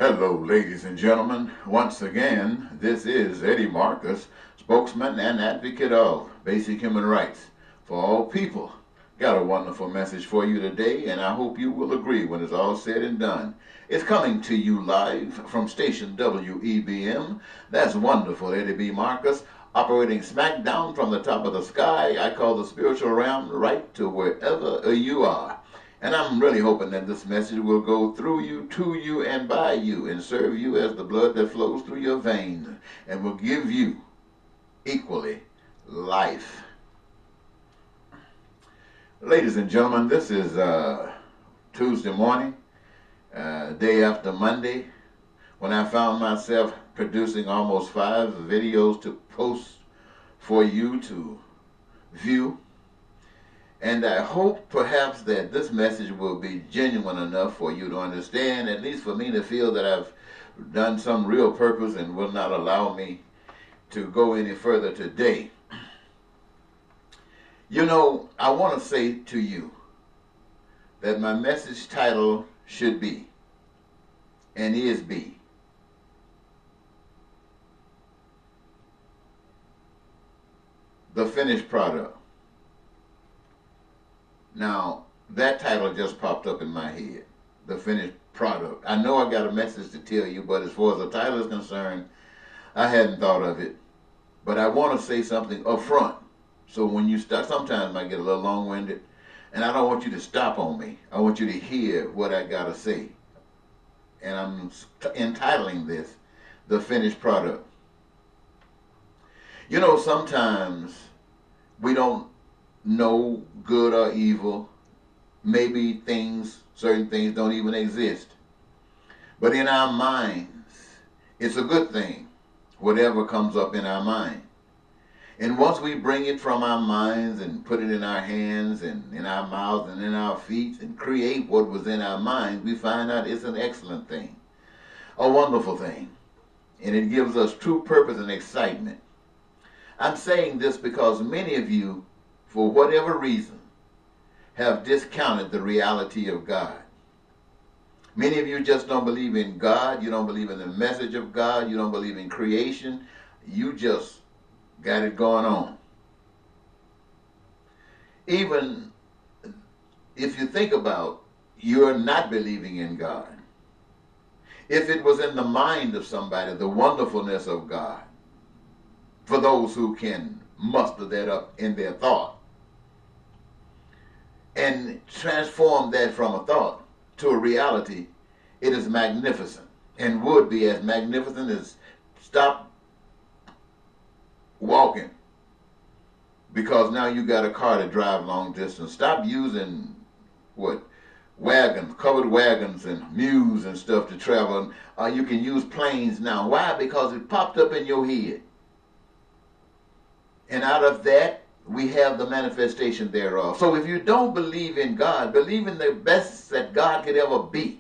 Hello, ladies and gentlemen. Once again, this is Eddie Marcus, spokesman and advocate of basic human rights for all people. Got a wonderful message for you today, and I hope you will agree when it's all said and done. It's coming to you live from station WEBM. That's wonderful, Eddie B. Marcus, operating smack down from the top of the sky. I call the spiritual realm right to wherever you are. And I'm really hoping that this message will go through you, to you, and by you, and serve you as the blood that flows through your veins, and will give you equally life. Ladies and gentlemen, this is Tuesday morning, day after Monday, when I found myself producing almost 5 videos to post for you to view. And I hope perhaps that this message will be genuine enough for you to understand, at least for me to feel that I've done some real purpose and will not allow me to go any further today. You know, I want to say to you that my message title should be, and is be, the finished product. Now, that title just popped up in my head, the finished product. I know I got a message to tell you, but as far as the title is concerned, I hadn't thought of it. But I want to say something up front. So when you start, sometimes I might get a little long-winded, and I don't want you to stop on me. I want you to hear what I got to say. And I'm entitling this, the finished product. You know, sometimes we don't know good or evil. Maybe certain things don't even exist. But in our minds, it's a good thing, whatever comes up in our mind. And once we bring it from our minds and put it in our hands and in our mouths and in our feet and create what was in our minds, we find out it's an excellent thing, a wonderful thing. And it gives us true purpose and excitement. I'm saying this because many of you, for whatever reason, have discounted the reality of God. Many of you just don't believe in God. You don't believe in the message of God. You don't believe in creation. You just got it going on. Even if you think about you're not believing in God, if it was in the mind of somebody, the wonderfulness of God, for those who can muster that up in their thought, and transform that from a thought to a reality, it is magnificent, and would be as magnificent as stop walking because now you got a car to drive long distance. Stop using wagons, covered wagons and mules and stuff to travel. You can use planes now. Why? Because it popped up in your head. And out of that, we have the manifestation thereof. So if you don't believe in God, believe in the best that God could ever be.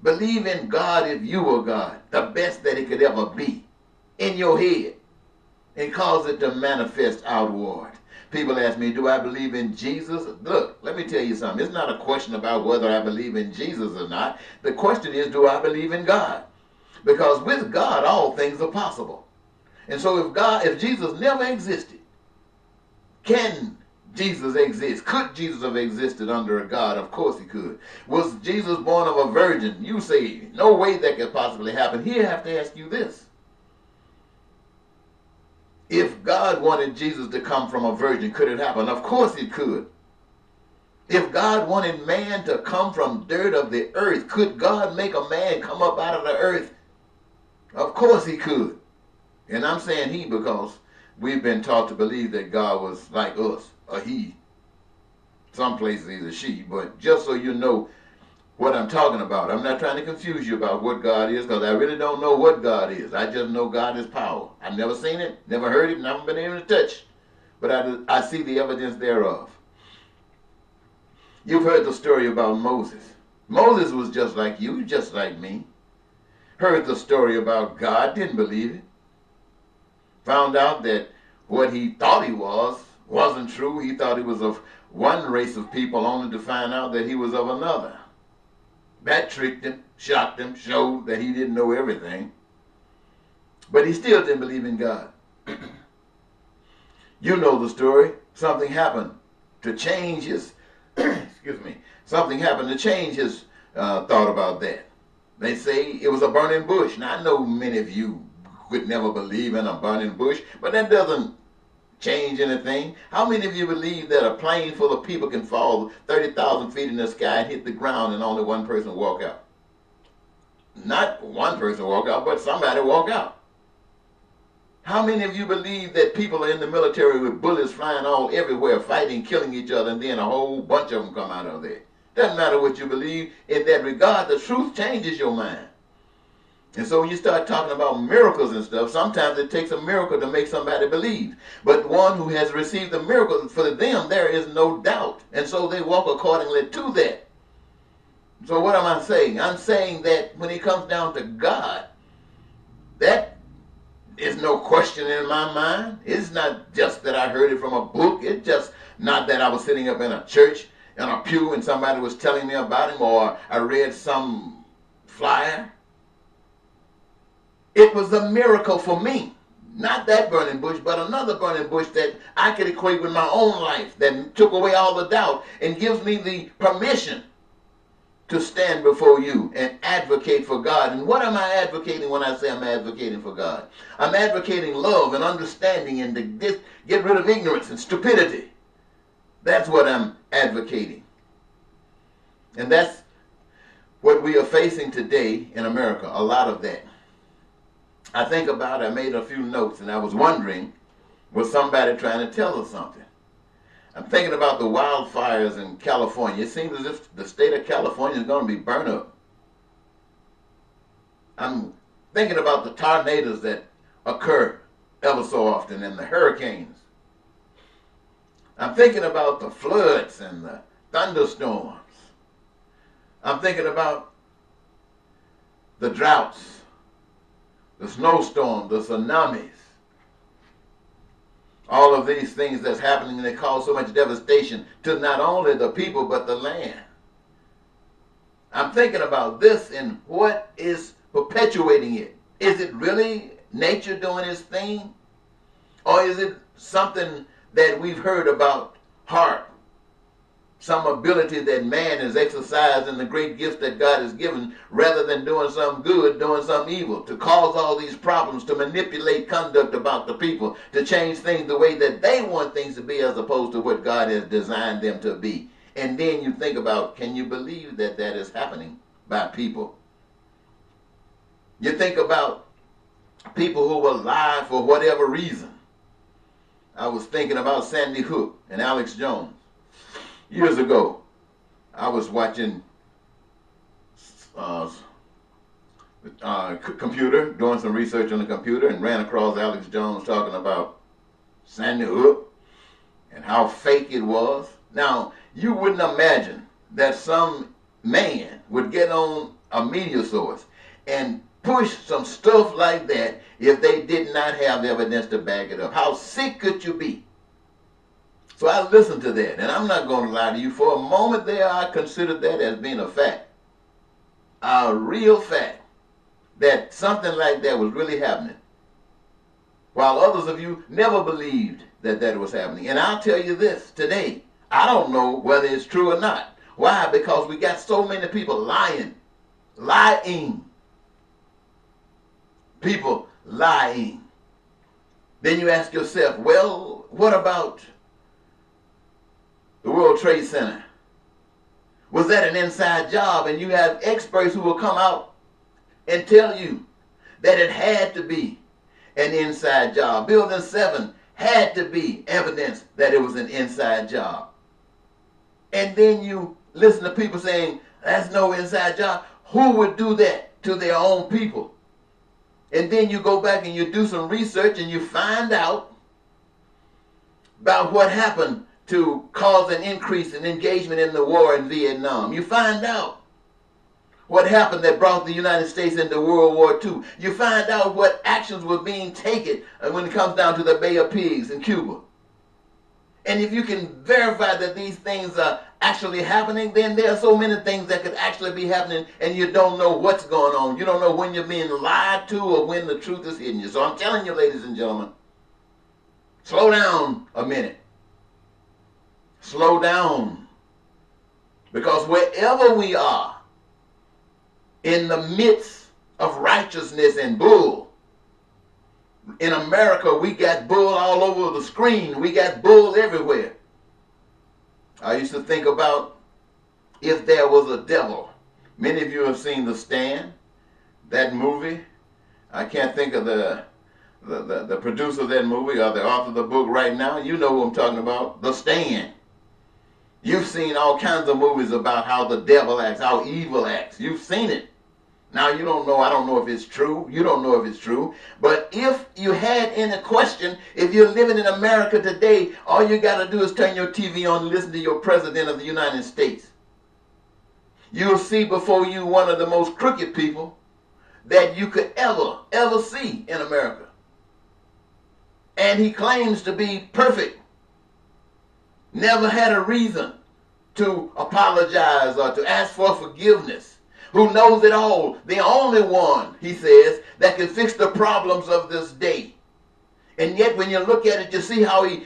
Believe in God if you were God, the best that it could ever be in your head, and cause it to manifest outward. People ask me, do I believe in Jesus? Look, let me tell you something. It's not a question about whether I believe in Jesus or not. The question is, do I believe in God? Because with God, all things are possible. And so if Jesus never existed, can Jesus exist? Could Jesus have existed under a God? Of course he could. Was Jesus born of a virgin? You say, no way that could possibly happen. Here I have to ask you this. If God wanted Jesus to come from a virgin, could it happen? Of course it could. If God wanted man to come from dirt of the earth, could God make a man come up out of the earth? Of course he could. And I'm saying he because we've been taught to believe that God was like us, a he. Some places he's a she, but just so you know what I'm talking about. I'm not trying to confuse you about what God is, because I really don't know what God is. I just know God is power. I've never seen it, never heard it, never been able to touch it. But I see the evidence thereof. You've heard the story about Moses. Moses was just like you, just like me. Heard the story about God, didn't believe it. Found out that what he thought he wasn't true. He thought he was of one race of people, only to find out that he was of another. That tricked him, shocked him, showed that he didn't know everything. But he still didn't believe in God. You know the story. Something happened to change his, excuse me, something happened to change his thought about that. They say it was a burning bush. Now, I know many of you would never believe in a burning bush, but that doesn't change anything. How many of you believe that a plane full of people can fall 30,000 feet in the sky and hit the ground and only one person walk out? Not one person walk out, but somebody walk out. How many of you believe that people are in the military with bullets flying all everywhere, fighting, killing each other, and then a whole bunch of them come out of there? Doesn't matter what you believe in that regard, the truth changes your mind. And so when you start talking about miracles and stuff, sometimes it takes a miracle to make somebody believe. But one who has received the miracle, for them there is no doubt. And so they walk accordingly to that. So what am I saying? I'm saying that when it comes down to God, that is no question in my mind. It's not just that I heard it from a book. It's just not that I was sitting up in a church in a pew and somebody was telling me about him, or I read some flyer. It was a miracle for me. Not that burning bush, but another burning bush that I could equate with my own life, that took away all the doubt and gives me the permission to stand before you and advocate for God. And what am I advocating when I say I'm advocating for God? I'm advocating love and understanding and to get rid of ignorance and stupidity. That's what I'm advocating. And that's what we are facing today in America, a lot of that. I think about it, I made a few notes, and I was wondering, was somebody trying to tell us something? I'm thinking about the wildfires in California. It seems as if the state of California is going to be burned up. I'm thinking about the tornadoes that occur ever so often and the hurricanes. I'm thinking about the floods and the thunderstorms. I'm thinking about the droughts, the snowstorms, the tsunamis. All of these things that's happening, and they cause so much devastation to not only the people but the land. I'm thinking about this and what is perpetuating it. Is it really nature doing its thing? Or is it something that we've heard about heart? Some ability that man has exercised in the great gifts that God has given, rather than doing something good, doing something evil, to cause all these problems, to manipulate conduct about the people, to change things the way that they want things to be as opposed to what God has designed them to be. And then you think about, can you believe that that is happening by people? You think about people who will lie for whatever reason. I was thinking about Sandy Hook and Alex Jones. Years ago, I was watching computer, doing some research on the computer, and ran across Alex Jones talking about Sandy Hook and how fake it was. Now, you wouldn't imagine that some man would get on a media source and push some stuff like that if they did not have evidence to back it up. How sick could you be? So I listened to that, and I'm not going to lie to you. For a moment there, I considered that as being a fact, a real fact, that something like that was really happening, while others of you never believed that that was happening. And I'll tell you this today, I don't know whether it's true or not. Why? Because we got so many people lying. People lying. Then you ask yourself, well, what about the World Trade Center? Was that an inside job? And you have experts who will come out and tell you that it had to be an inside job. Building 7 had to be evidence that it was an inside job. And then you listen to people saying, that's no inside job. Who would do that to their own people? And then you go back and you do some research and you find out about what happened to cause an increase in engagement in the war in Vietnam. You find out what happened that brought the United States into World War II. You find out what actions were being taken when it comes down to the Bay of Pigs in Cuba. And if you can verify that these things are actually happening, then there are so many things that could actually be happening and you don't know what's going on. You don't know when you're being lied to or when the truth is hitting you. So I'm telling you, ladies and gentlemen, slow down a minute. Slow down. Because wherever we are, in the midst of righteousness and bull, in America, we got bull all over the screen. We got bull everywhere. I used to think about if there was a devil. Many of you have seen The Stand, that movie. I can't think of the producer of that movie or the author of the book right now. You know who I'm talking about, The Stand. You've seen all kinds of movies about how the devil acts, how evil acts. You've seen it. Now you don't know, I don't know if it's true. You don't know if it's true. But if you had any question, if you're living in America today, all you got to do is turn your TV on and listen to your President of the United States. You'll see before you one of the most crooked people that you could ever see in America. And he claims to be perfect. Never had a reason to apologize or to ask for forgiveness. Who knows it all. The only one, he says, that can fix the problems of this day. And yet when you look at it, you see how he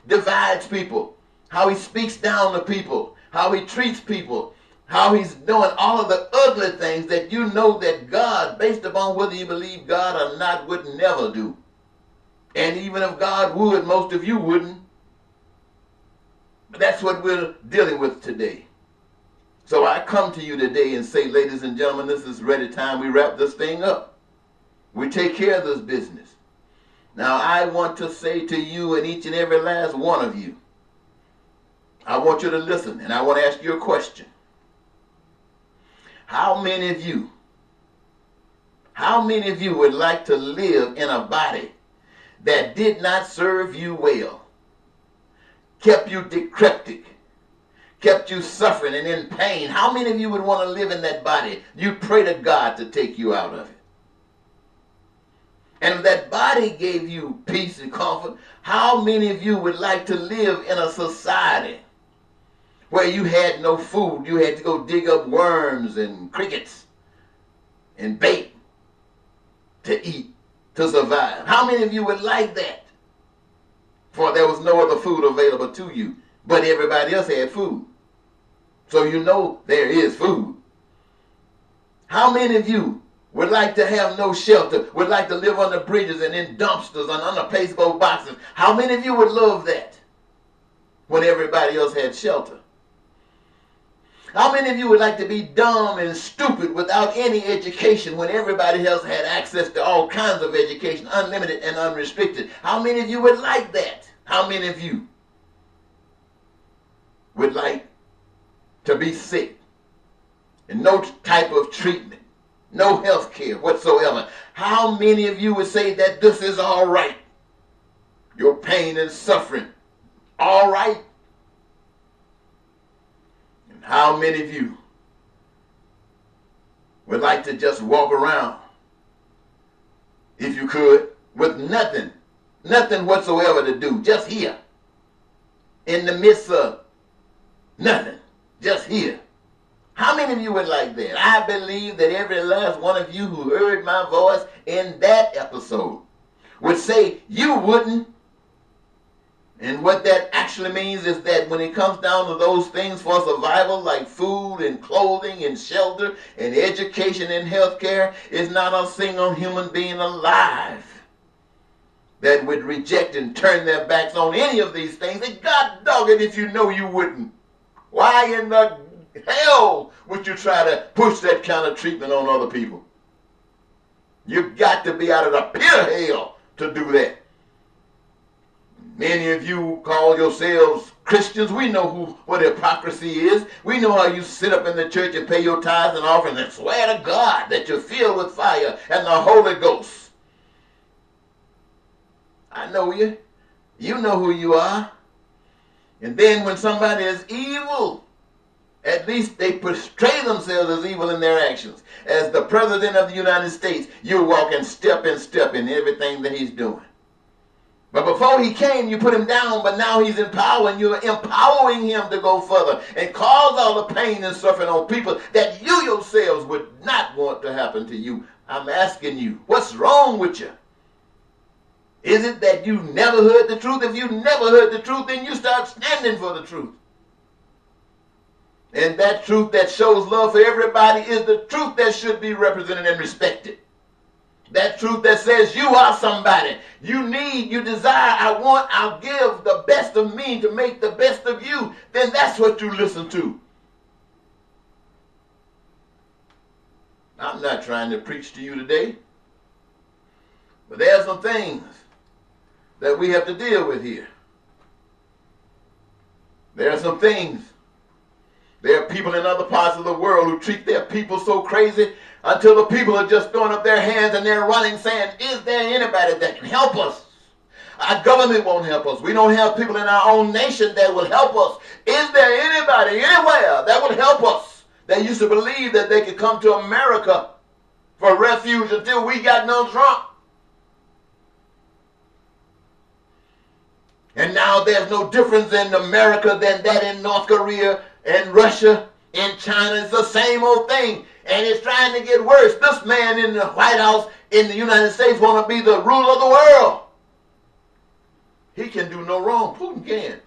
divides people, how he speaks down to people, how he treats people, how he's doing all of the ugly things that you know that God, based upon whether you believe God or not, would never do. And even if God would, most of you wouldn't. But that's what we're dealing with today. So I come to you today and say, ladies and gentlemen, this is ready time. We wrap this thing up. We take care of this business. Now I want to say to you and each and every last one of you, I want you to listen and I want to ask you a question. How many of you would like to live in a body that did not serve you well, kept you decrepit, kept you suffering and in pain? How many of you would want to live in that body? You pray to God to take you out of it. And if that body gave you peace and comfort, how many of you would like to live in a society where you had no food? You had to go dig up worms and crickets and bait to eat, to survive. How many of you would like that? For there was no other food available to you, but everybody else had food. So you know there is food. How many of you would like to have no shelter, would like to live under bridges and in dumpsters and under pasteboard boxes? How many of you would love that when everybody else had shelter? How many of you would like to be dumb and stupid without any education when everybody else had access to all kinds of education, unlimited and unrestricted? How many of you would like that? How many of you would like to be sick and no type of treatment, no health care whatsoever? How many of you would say that this is all right? Your pain and suffering, all right? And how many of you would like to just walk around, if you could, with nothing whatsoever to do, just here, in the midst of nothing, just here? How many of you would like that? I believe that every last one of you who heard my voice in that episode would say you wouldn't. And what that actually means is that when it comes down to those things for survival, like food and clothing and shelter and education and health care, is not a single human being alive that would reject and turn their backs on any of these things. And God dog it if you know you wouldn't. Why in the hell would you try to push that kind of treatment on other people? You've got to be out of the pit of hell to do that. Many of you call yourselves Christians. We know what hypocrisy is. We know how you sit up in the church and pay your tithes and offerings and swear to God that you're filled with fire and the Holy Ghost. I know you. You know who you are. And then when somebody is evil, at least they portray themselves as evil in their actions. As the President of the United States, you walk in step in everything that he's doing. But before he came, you put him down, but now he's in power, and you're empowering him to go further and cause all the pain and suffering on people that you yourselves would not want to happen to you. I'm asking you, what's wrong with you? Is it that you never heard the truth? If you never heard the truth, then you start standing for the truth. And that truth that shows love for everybody is the truth that should be represented and respected. That truth that says you are somebody. You need, you desire, I want, I'll give the best of me to make the best of you. Then that's what you listen to. I'm not trying to preach to you today. But there are some things that we have to deal with here. There are some things. There are people in other parts of the world who treat their people so crazy until the people are just throwing up their hands and they're running saying, is there anybody that can help us? Our government won't help us. We don't have people in our own nation that will help us. Is there anybody anywhere that would help us? They used to believe that they could come to America for refuge until we got no Trump. And now there's no difference in America than that in North Korea and Russia and China. It's the same old thing. And it's trying to get worse. This man in the White House in the United States want to be the ruler of the world. He can do no wrong. Putin can.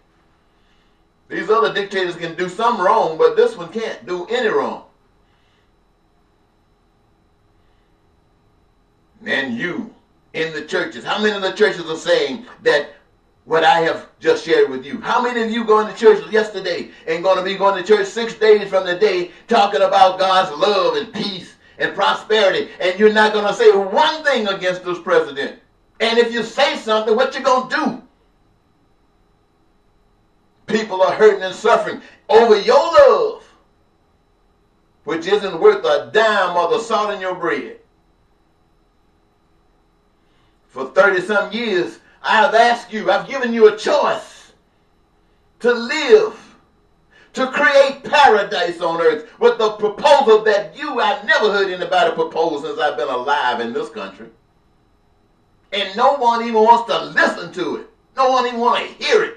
These other dictators can do some wrong, but this one can't do any wrong. And you in the churches, how many of the churches are saying that what I have just shared with you? How many of you going to church yesterday and going to be going to church 6 days from the day talking about God's love and peace and prosperity, and you're not going to say one thing against this president? And if you say something, what you going to do? People are hurting and suffering over your love, which isn't worth a dime or the salt in your bread. For 30-some years, I've asked you, I've given you a choice to live, to create paradise on earth with the proposal that I've never heard anybody propose since I've been alive in this country. And no one even wants to listen to it. No one even wants to hear it.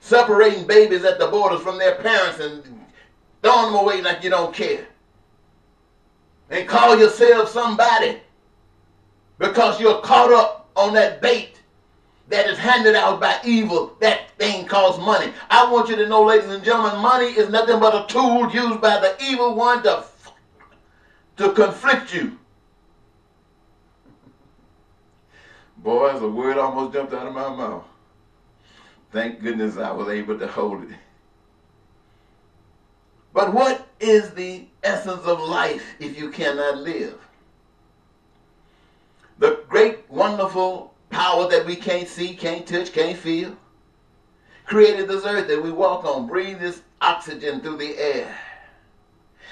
Separating babies at the borders from their parents and throwing them away like you don't care. And call yourself somebody because you're caught up on that bait that is handed out by evil. That thing costs money. I want you to know, ladies and gentlemen, money is nothing but a tool used by the evil one to conflict you. Boy, the word almost jumped out of my mouth. Thank goodness I was able to hold it. But what is the essence of life if you cannot live? The great, wonderful power that we can't see, can't touch, can't feel, created this earth that we walk on, breathe this oxygen through the air,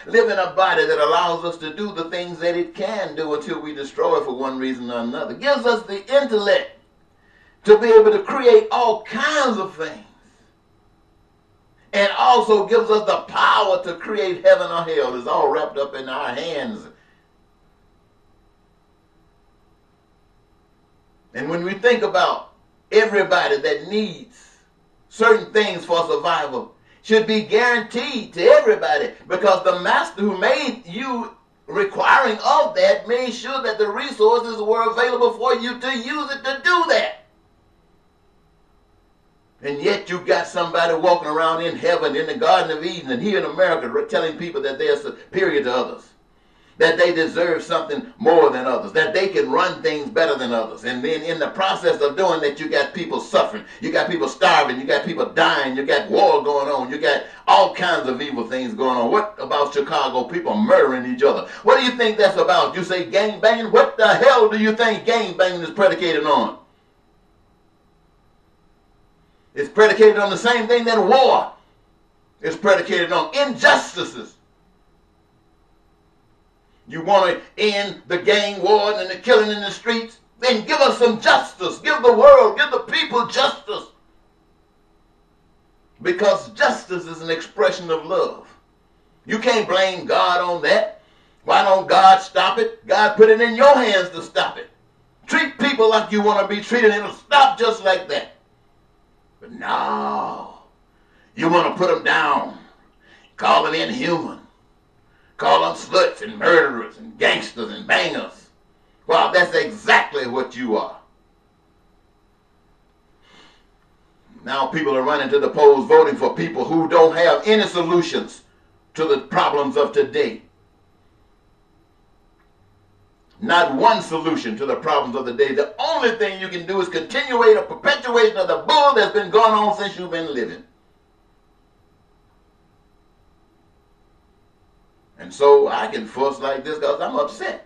live in a body that allows us to do the things that it can do until we destroy it for one reason or another, gives us the intellect to be able to create all kinds of things, and also gives us the power to create heaven or hell. It's all wrapped up in our hands. And when we think about everybody that needs certain things for survival, should be guaranteed to everybody, because the master who made you requiring of that made sure that the resources were available for you to use it to do that. And yet you got somebody walking around in heaven, in the Garden of Eden, and here in America telling people that they're superior to others, that they deserve something more than others, that they can run things better than others. And then in the process of doing that, you got people suffering, you got people starving, you got people dying, you got war going on, you got all kinds of evil things going on. What about Chicago? People murdering each other. What do you think that's about? You say gang banging? What the hell do you think gang banging is predicated on? It's predicated on the same thing that war is predicated on. Injustices. You want to end the gang war and the killing in the streets? Then give us some justice. Give the world, give the people justice. Because justice is an expression of love. You can't blame God on that. Why don't God stop it? God put it in your hands to stop it. Treat people like you want to be treated and it'll stop just like that. But no, you want to put them down, call them inhuman, call them sluts and murderers and gangsters and bangers. Well, that's exactly what you are. Now people are running to the polls voting for people who don't have any solutions to the problems of today. Not one solution to the problems of the day. The only thing you can do is continuate a perpetuation of the bull that's been going on since you've been living. And so I can fuss like this because I'm upset.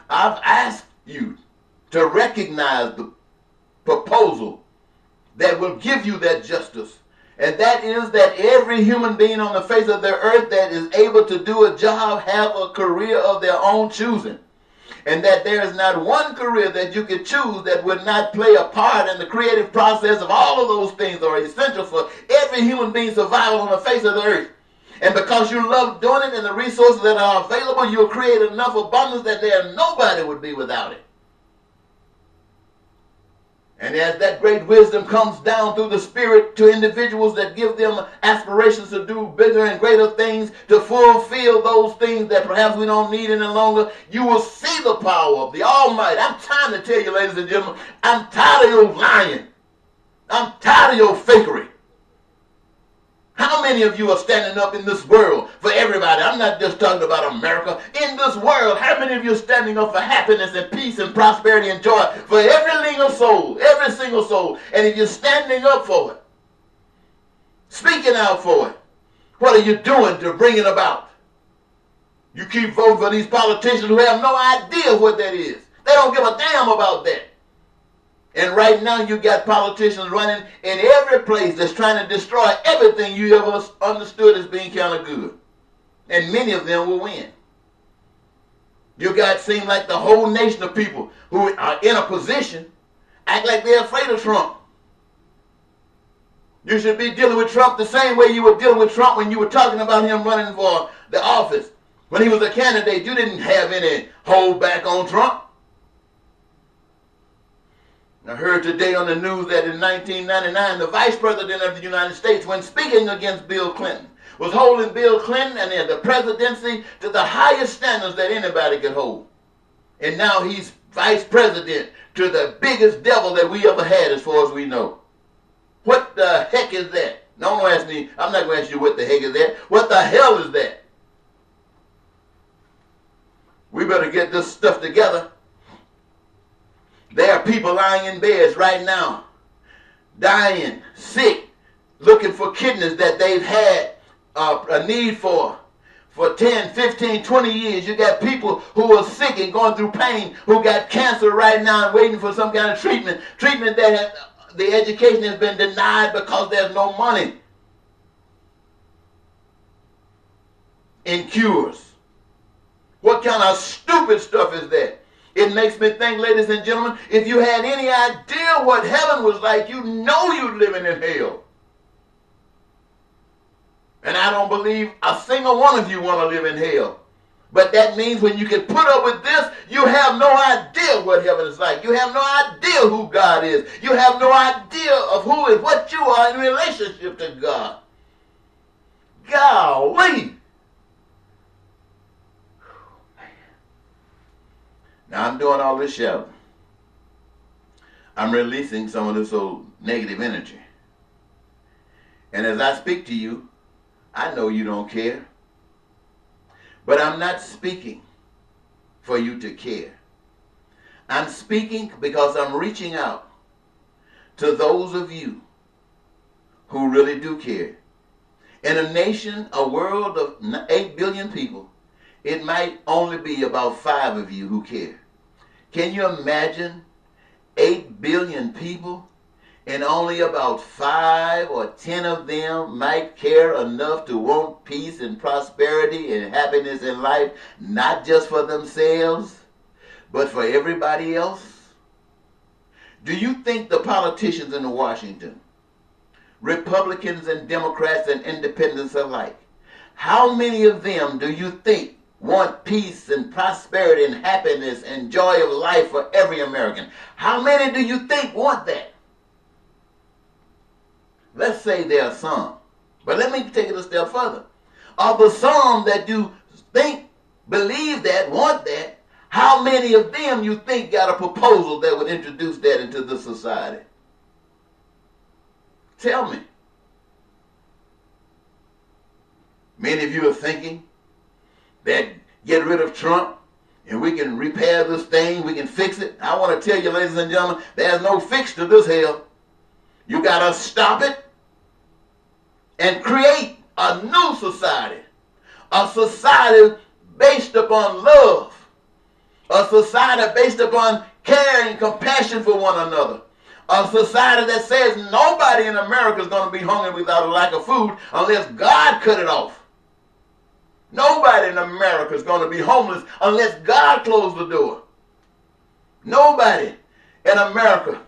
I've asked you to recognize the proposal that will give you that justice. And that is that every human being on the face of the earth that is able to do a job have a career of their own choosing. And that there is not one career that you could choose that would not play a part in the creative process of all of those things that are essential for every human being's survival on the face of the earth. And because you love doing it and the resources that are available, you'll create enough abundance that nobody would be without it. And as that great wisdom comes down through the Spirit to individuals that give them aspirations to do bigger and greater things, to fulfill those things that perhaps we don't need any longer, you will see the power of the Almighty. I'm trying to tell you, ladies and gentlemen, I'm tired of your lying. I'm tired of your fakery. How many of you are standing up in this world for everybody? I'm not just talking about America. In this world, how many of you are standing up for happiness and peace and prosperity and joy for every single soul, every single soul? And if you're standing up for it, speaking out for it, what are you doing to bring it about? You keep voting for these politicians who have no idea what that is. They don't give a damn about that. And right now you got politicians running in every place that's trying to destroy everything you ever understood as being kind of good. And many of them will win. You got, seem like the whole nation of people who are in a position act like they're afraid of Trump. You should be dealing with Trump the same way you were dealing with Trump when you were talking about him running for the office. When he was a candidate, you didn't have any hold back on Trump. I heard today on the news that in 1999, the Vice President of the United States, when speaking against Bill Clinton, was holding Bill Clinton and the presidency to the highest standards that anybody could hold. And now he's Vice President to the biggest devil that we ever had as far as we know. What the heck is that? Don't ask me. I'm not going to ask you what the heck is that. What the hell is that? We better get this stuff together. There are people lying in beds right now, dying, sick, looking for kidneys that they've had a need for 10, 15, 20 years. You got people who are sick and going through pain, who got cancer right now and waiting for some kind of treatment. Treatment that the education has been denied because there's no money in cures. What kind of stupid stuff is that? It makes me think, ladies and gentlemen, if you had any idea what heaven was like, you know you're living in hell. And I don't believe a single one of you want to live in hell. But that means when you can put up with this, you have no idea what heaven is like. You have no idea who God is. You have no idea of who and what you are in relationship to God. Golly. Now I'm doing all this shouting. I'm releasing some of this old negative energy. And as I speak to you, I know you don't care. But I'm not speaking for you to care. I'm speaking because I'm reaching out to those of you who really do care. In a nation, a world of 8 billion people, it might only be about 5 of you who care. Can you imagine 8 billion people and only about 5 or 10 of them might care enough to want peace and prosperity and happiness in life, not just for themselves, but for everybody else? Do you think the politicians in Washington, Republicans and Democrats and independents alike, how many of them do you think want peace and prosperity and happiness and joy of life for every American? How many do you think want that? Let's say there are some. But let me take it a step further. Of the some that you think, believe that, want that, how many of them you think got a proposal that would introduce that into the society? Tell me. Many of you are thinking that get rid of Trump and we can repair this thing, we can fix it. I want to tell you, ladies and gentlemen, there's no fix to this hell. You got to stop it and create a new society. A society based upon love. A society based upon care and compassion for one another. A society that says nobody in America is going to be hungry without a lack of food unless God cut it off. Nobody in America is going to be homeless unless God closed the door. Nobody in America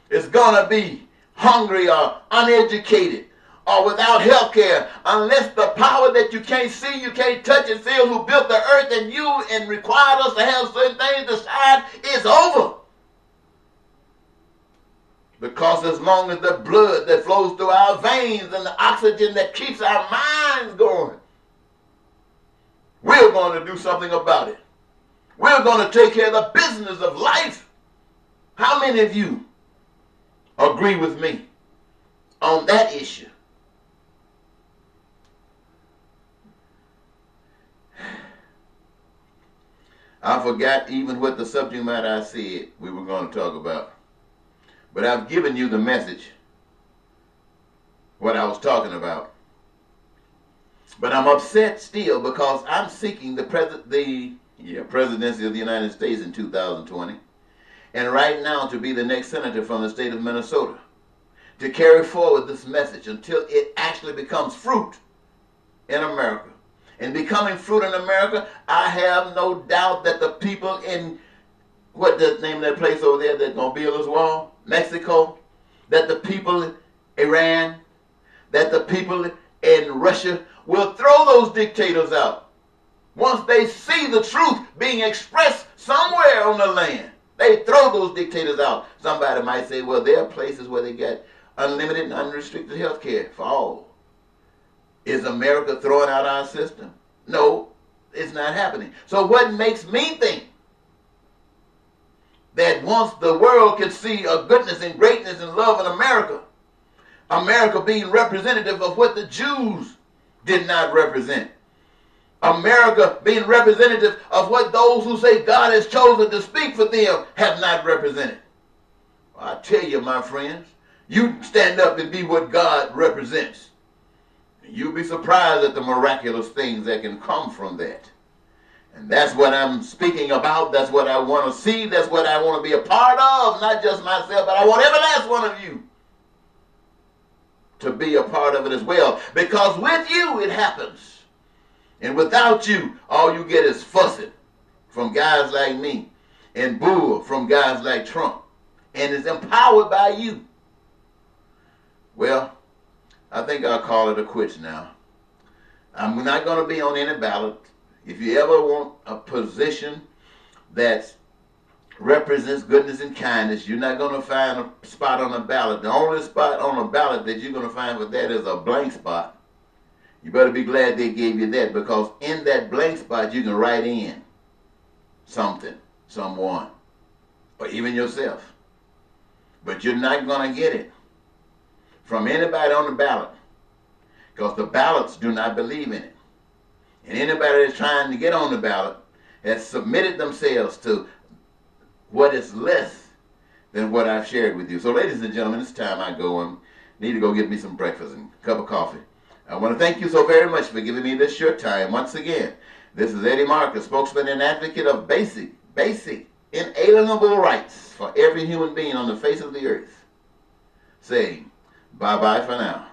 is going to be hungry or uneducated or without health care unless the power that you can't see, you can't touch and feel, who built the earth and you and required us to have certain things decide is over. Because as long as the blood that flows through our veins and the oxygen that keeps our minds going, we're going to do something about it. We're going to take care of the business of life. How many of you agree with me on that issue? I forgot even what the subject matter I said we were going to talk about. But I've given you the message, what I was talking about. But I'm upset still because I'm seeking the presidency of the United States in 2020. And right now to be the next senator from the state of Minnesota. To carry forward this message until it actually becomes fruit in America. And becoming fruit in America, I have no doubt that the people in, what the name of that place over there that's going to build this wall? Mexico. That the people in Iran, that the people in Russia will throw those dictators out. Once they see the truth being expressed somewhere on the land, they throw those dictators out. Somebody might say, well, there are places where they get unlimited and unrestricted health care for all. Is America throwing out our system? No, it's not happening. So what makes me think that once the world can see a goodness and greatness and love in America, America being representative of what the Jews did not represent, America being representative of what those who say God has chosen to speak for them have not represented. I tell you, my friends, you stand up and be what God represents. You'll be surprised at the miraculous things that can come from that. And that's what I'm speaking about. That's what I want to see. That's what I want to be a part of. Not just myself, but I want every last one of you to be a part of it as well. Because with you, it happens. And without you, all you get is fussing from guys like me and bull from guys like Trump. And it's empowered by you. Well, I think I'll call it a quits now. I'm not going to be on any ballot. If you ever want a position that represents goodness and kindness, you're not going to find a spot on the ballot. The only spot on the ballot that you're going to find for that is a blank spot. You better be glad they gave you that, because in that blank spot you can write in something, someone, or even yourself. But you're not going to get it from anybody on the ballot, because the ballots do not believe in it. And anybody that's trying to get on the ballot has submitted themselves to what is less than what I've shared with you. So ladies and gentlemen, it's time I go and need to go get me some breakfast and a cup of coffee. I want to thank you so very much for giving me this short time. Once again, this is Eddie Marcus, spokesman and advocate of basic, inalienable rights for every human being on the face of the earth, saying bye-bye for now.